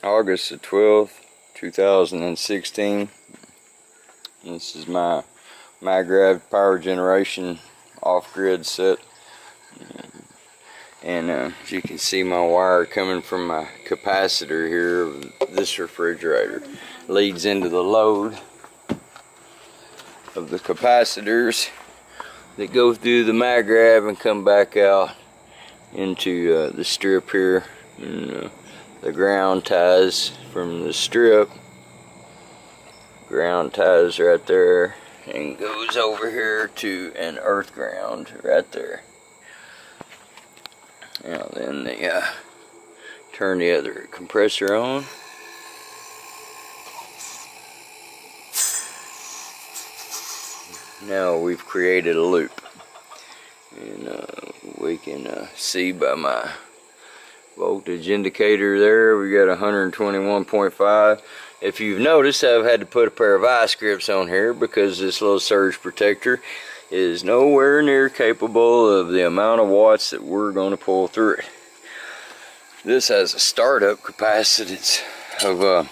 August the 12th, 2016. This is my MyGrav power generation off-grid set. And as you can see, my wire coming from my capacitor here of this refrigerator leads into the load of the capacitors that go through the MyGrav and come back out into the strip here. And, the ground ties from the strip, ground ties right there and goes over here to an earth ground right there. Now then they turn the other compressor on. Now we've created a loop, and we can see by my voltage indicator there, we got 121.5. If you've noticed, I've had to put a pair of ice grips on here because this little surge protector is nowhere near capable of the amount of watts that we're going to pull through it. This has a startup capacitance of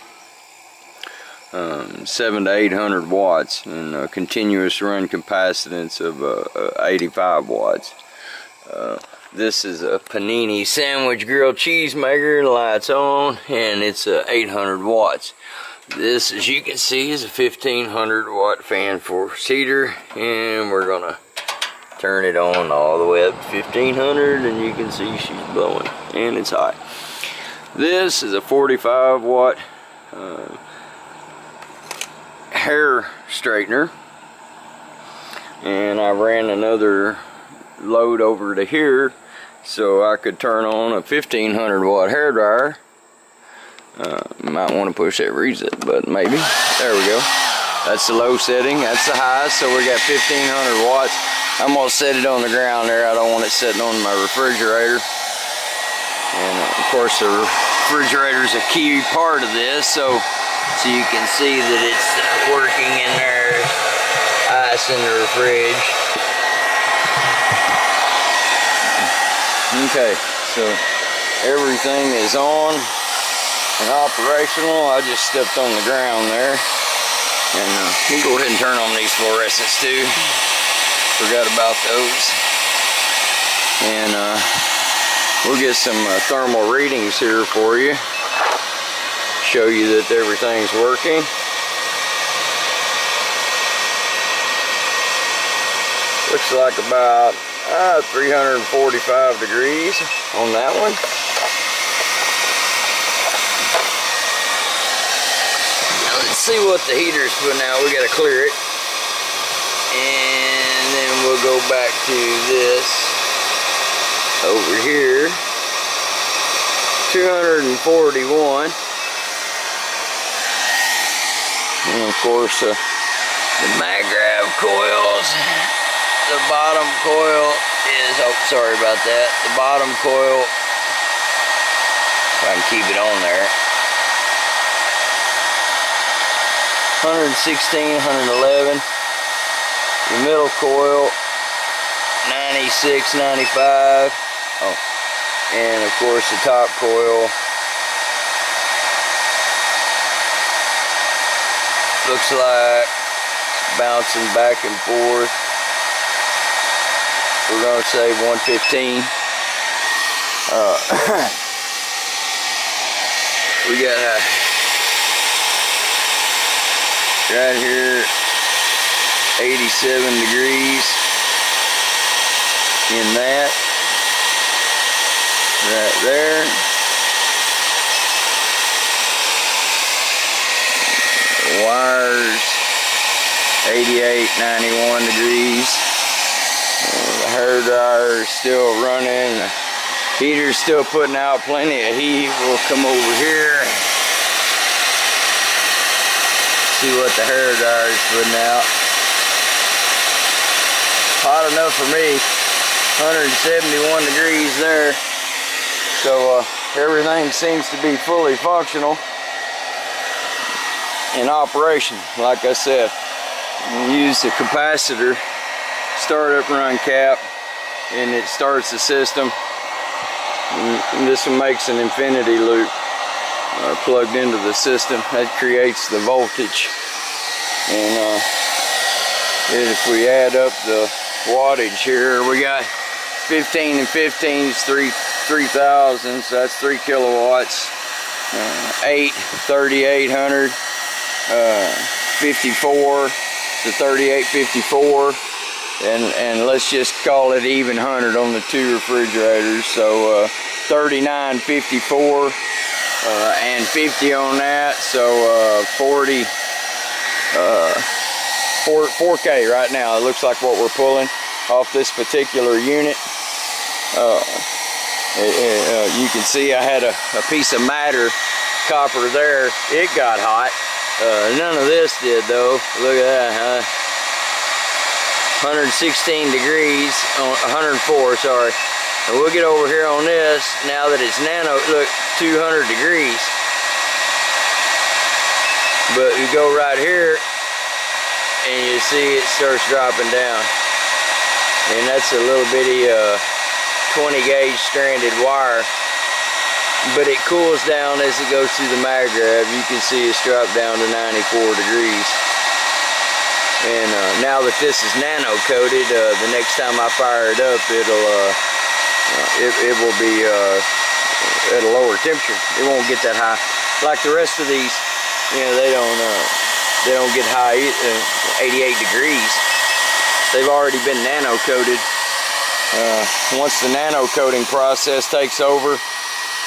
700 to 800 watts and a continuous run capacitance of 85 watts. This is a Panini sandwich grilled cheese maker, lights on, and it's 800 watts. This, as you can see, is a 1500 watt fan force heater, and we're gonna turn it on all the way up to 1500, and you can see she's blowing, and it's hot. This is a 45 watt hair straightener, and I ran another load over to here so I could turn on a 1500 watt hair dryer. Might want to push that reset button, maybe. There we go. That's the low setting, that's the high, so we got 1500 watts. I'm gonna set it on the ground there. I don't want it sitting on my refrigerator. And of course the refrigerator is a key part of this, so you can see that it's working in there, ice in the fridge. Okay, so everything is on and operational. I just stepped on the ground there, and we'll go ahead and turn on these fluorescents too. Forgot about those. And we'll get some thermal readings here for you, show you that everything's working. Looks like about 345 degrees on that one. Now let's see what the heater's putting out. We gotta clear it, and then we'll go back to this over here. 241, and of course the MyGrav coils. The bottom coil is, oh, sorry about that. The bottom coil, if I can keep it on there, 116, 111. The middle coil, 96, 95. Oh, and of course the top coil looks like bouncing back and forth. We're going to say 115. We got right here 87 degrees in that. Right there. Wires 88, 91 degrees. The hair dryer is still running. The heater's still putting out plenty of heat. We'll come over here, see what the hair dryer is putting out. Hot enough for me. 171 degrees there. So everything seems to be fully functional in operation. Like I said, use the capacitor startup run cap, and it starts the system, and this one makes an infinity loop, plugged into the system. That creates the voltage. And if we add up the wattage here, we got 15 and 15 is 3,000, so that's 3 kilowatts. 8, 3,800, 54, so 3,854, and let's just call it even 100 on the 2 refrigerators. So 39.54 and 50 on that, so 40. 4K right now. It looks like what we're pulling off this particular unit. You can see I had a piece of matter copper there. It got hot. None of this did though. Look at that, 116 degrees, 104, sorry. And we'll get over here on this now that it's nano. Look, 200 degrees. But you go right here and you see it starts dropping down. And that's a little bitty 20 gauge stranded wire. But it cools down as it goes through the mag grab. You can see it's dropped down to 94 degrees. And now that this is nano coated, the next time I fire it up, it will be at a lower temperature. It won't get that high. Like the rest of these, you know, they don't get high, 88 degrees. They've already been nano coated. Once the nano coating process takes over,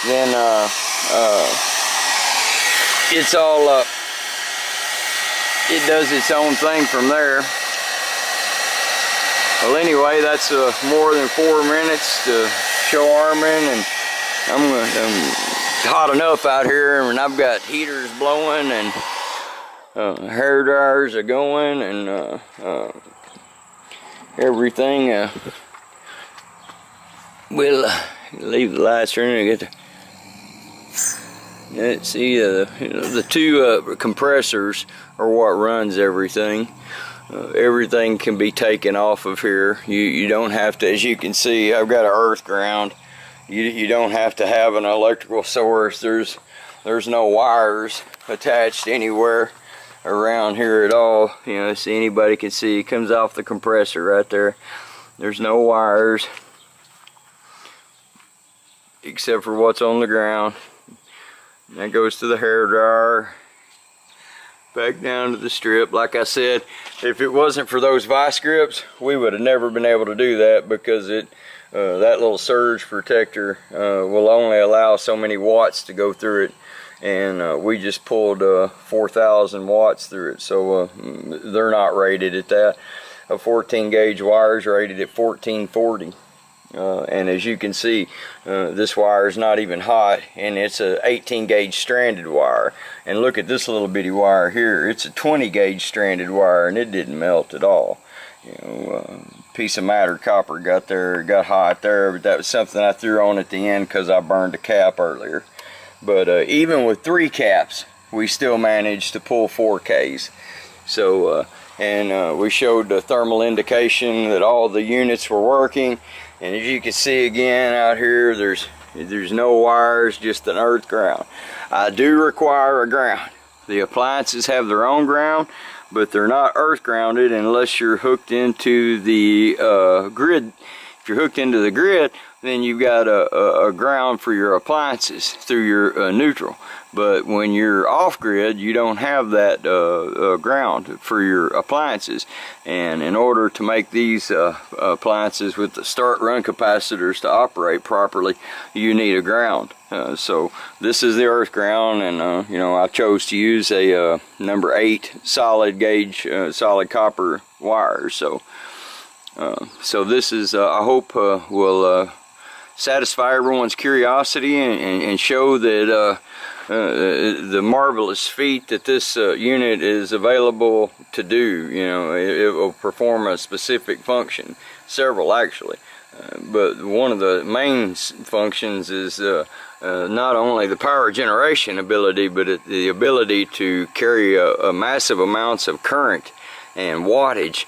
then it's all it does its own thing from there. Well, anyway, that's more than 4 minutes to show arming, and I'm hot enough out here, and I've got heaters blowing, and hair dryers are going, and everything. We'll leave the lights running and get the. Let's see, the 2 compressors are what runs everything. Everything can be taken off of here. You don't have to, as you can see, I've got an earth ground. You don't have to have an electrical source. There's no wires attached anywhere around here at all. You know, so anybody can see it comes off the compressor right there. There's no wires except for what's on the ground. That goes to the hair dryer, back down to the strip. Like I said, if it wasn't for those vice grips, we would have never been able to do that, because that little surge protector will only allow so many watts to go through it, and we just pulled 4,000 watts through it, so they're not rated at that. A 14 gauge wire is rated at 1440. And as you can see, this wire is not even hot, and it's a 18 gauge stranded wire. And look at this little bitty wire here. It's a 20 gauge stranded wire, and it didn't melt at all. You know, piece of matter copper got hot there, but that was something I threw on at the end because I burned a cap earlier. But even with 3 caps, we still managed to pull 4Ks. So and we showed the thermal indication that all the units were working. And as you can see again out here, there's no wires, just an earth ground. I do require a ground. The appliances have their own ground, but they're not earth grounded unless you're hooked into the grid. If you're hooked into the grid, then you've got a ground for your appliances through your neutral. But when you're off grid, you don't have that ground for your appliances. And in order to make these appliances with the start run capacitors to operate properly, you need a ground. So this is the earth ground, and you know, I chose to use a number 8 solid gauge solid copper wire. So this is I hope will satisfy everyone's curiosity and show that the marvelous feat that this unit is available to do. You know, it will perform a specific function, several actually, but one of the main functions is not only the power generation ability, but the ability to carry massive amounts of current and wattage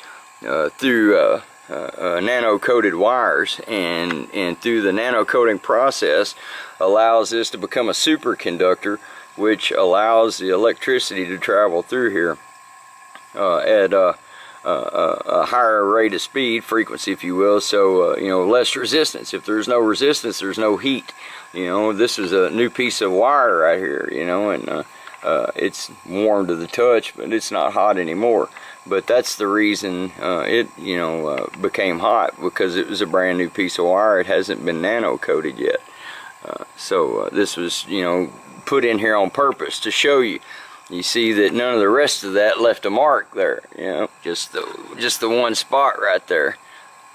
through nano coated wires, and through the nano coating process allows this to become a superconductor which allows the electricity to travel through here at a higher rate of speed, frequency if you will, so you know, less resistance. If there's no resistance, there's no heat. You know, this is a new piece of wire right here, you know, and it's warm to the touch, but it's not hot anymore. But that's the reason it, you know, became hot, because it was a brand new piece of wire. It hasn't been nano coated yet. So this was, you know, put in here on purpose to show you. You see that none of the rest of that left a mark there, you know, just the one spot right there.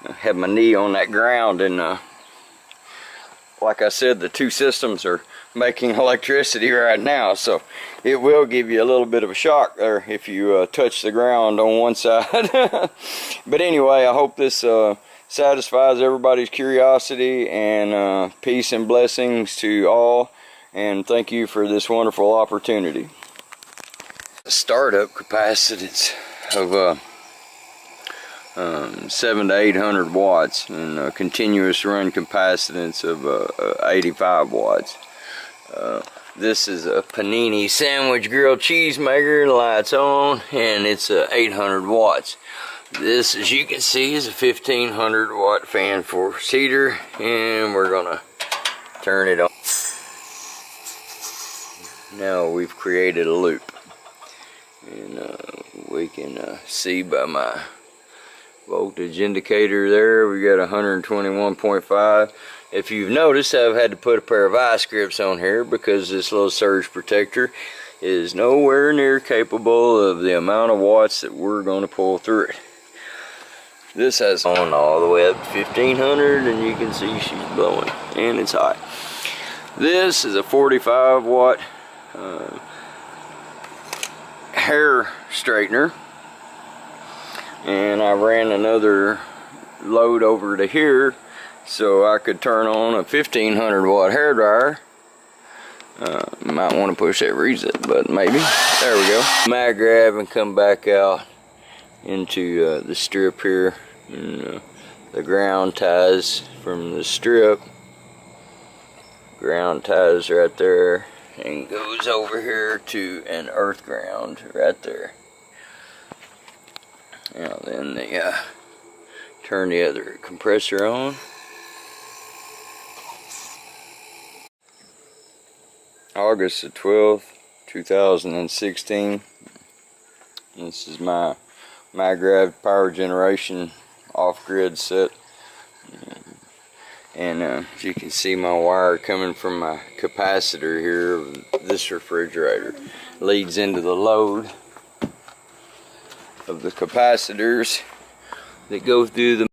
I had my knee on that ground, and like I said, the two systems are making electricity right now, so it will give you a little bit of a shock there if you touch the ground on one side. But anyway, I hope this satisfies everybody's curiosity, and peace and blessings to all, and thank you for this wonderful opportunity. The startup capacitance of 700 to 800 watts, and a continuous run capacitance of 85 watts. This is a Panini sandwich grilled cheese maker, lights on, and it's 800 watts. This, as you can see, is a 1500 watt fan force heater, and we're gonna turn it on. Now we've created a loop, and we can see by my voltage indicator there, we got 121.5. If you've noticed, I've had to put a pair of ice grips on here because this little surge protector is nowhere near capable of the amount of watts that we're going to pull through it. This has on all the way up to 1500, and you can see she's blowing, and it's hot. This is a 45 watt hair straightener, and I ran another load over to here so I could turn on a 1500 watt hair dryer. Might want to push that reset button, maybe. There we go. Mag grab and come back out into the strip here, and the ground ties from the strip. Ground ties right there and goes over here to an earth ground right there. Now then they turn the other compressor on. August the 12th, 2016. This is my MagGrav power generation off-grid set. And as you can see, my wire coming from my capacitor here, this refrigerator, leads into the load of the capacitors that go through the